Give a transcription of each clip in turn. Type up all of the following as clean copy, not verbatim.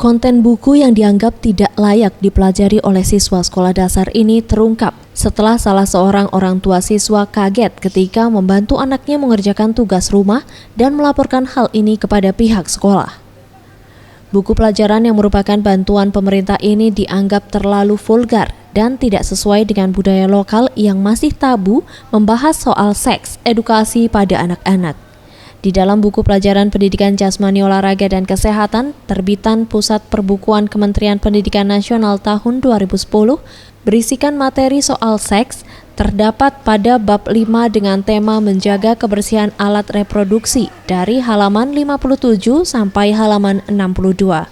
Konten buku yang dianggap tidak layak dipelajari oleh siswa sekolah dasar ini terungkap setelah salah seorang orang tua siswa kaget ketika membantu anaknya mengerjakan tugas rumah dan melaporkan hal ini kepada pihak sekolah. Buku pelajaran yang merupakan bantuan pemerintah ini dianggap terlalu vulgar dan tidak sesuai dengan budaya lokal yang masih tabu membahas soal seks edukasi pada anak-anak. Di dalam buku pelajaran pendidikan jasmani olahraga dan kesehatan, terbitan Pusat Perbukuan Kementerian Pendidikan Nasional tahun 2010, berisikan materi soal seks, terdapat pada bab 5 dengan tema menjaga kebersihan alat reproduksi dari halaman 57 sampai halaman 62.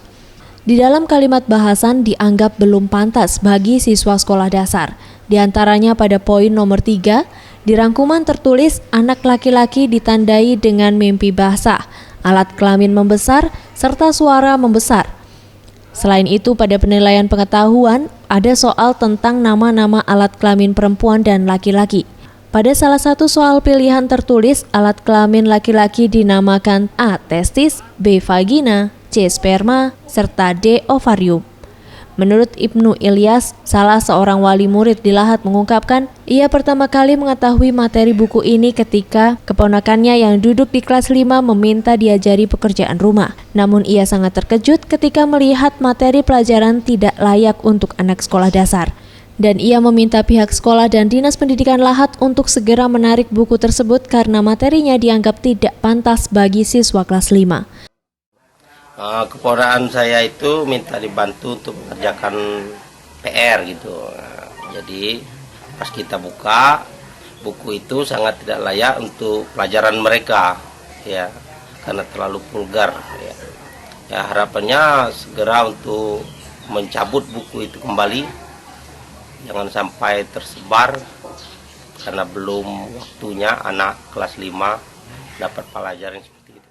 Di dalam kalimat bahasan dianggap belum pantas bagi siswa sekolah dasar. Di antaranya pada poin nomor 3, di rangkuman tertulis anak laki-laki ditandai dengan mimpi basah, alat kelamin membesar, serta suara membesar. Selain itu pada penilaian pengetahuan ada soal tentang nama-nama alat kelamin perempuan dan laki-laki. Pada salah satu soal pilihan tertulis alat kelamin laki-laki dinamakan A. testis, B. vagina, C. sperma, serta D. ovarium. Menurut Ibnu Ilyas, salah seorang wali murid di Lahat mengungkapkan, ia pertama kali mengetahui materi buku ini ketika keponakannya yang duduk di kelas 5 meminta diajari pekerjaan rumah. Namun ia sangat terkejut ketika melihat materi pelajaran tidak layak untuk anak sekolah dasar. Dan ia meminta pihak sekolah dan Dinas Pendidikan Lahat untuk segera menarik buku tersebut karena materinya dianggap tidak pantas bagi siswa kelas 5. Keponakan saya itu minta dibantu untuk mengerjakan PR gitu. Jadi pas kita buka buku itu sangat tidak layak untuk pelajaran mereka, ya, karena terlalu vulgar. Ya harapannya segera untuk mencabut buku itu kembali, jangan sampai tersebar karena belum waktunya anak kelas 5 dapat pelajaran seperti itu.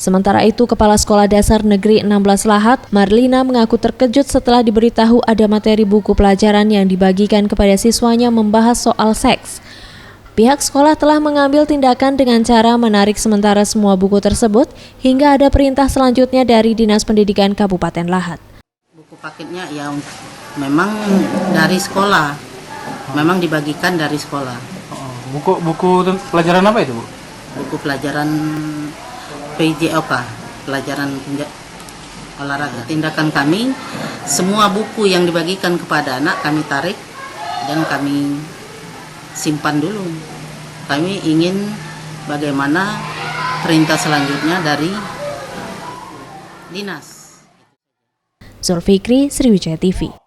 Sementara itu, Kepala Sekolah Dasar Negeri 16 Lahat, Marlina, mengaku terkejut setelah diberitahu ada materi buku pelajaran yang dibagikan kepada siswanya membahas soal seks. Pihak sekolah telah mengambil tindakan dengan cara menarik sementara semua buku tersebut hingga ada perintah selanjutnya dari Dinas Pendidikan Kabupaten Lahat. Buku paketnya ya memang dari sekolah, memang dibagikan dari sekolah. Buku pelajaran apa itu, Bu? Buku pelajaran PJOK, pelajaran olahraga. Tindakan kami, semua buku yang dibagikan kepada anak kami tarik dan kami simpan dulu. Kami ingin bagaimana perintah selanjutnya dari dinas. Zulfikri, Sriwijaya TV.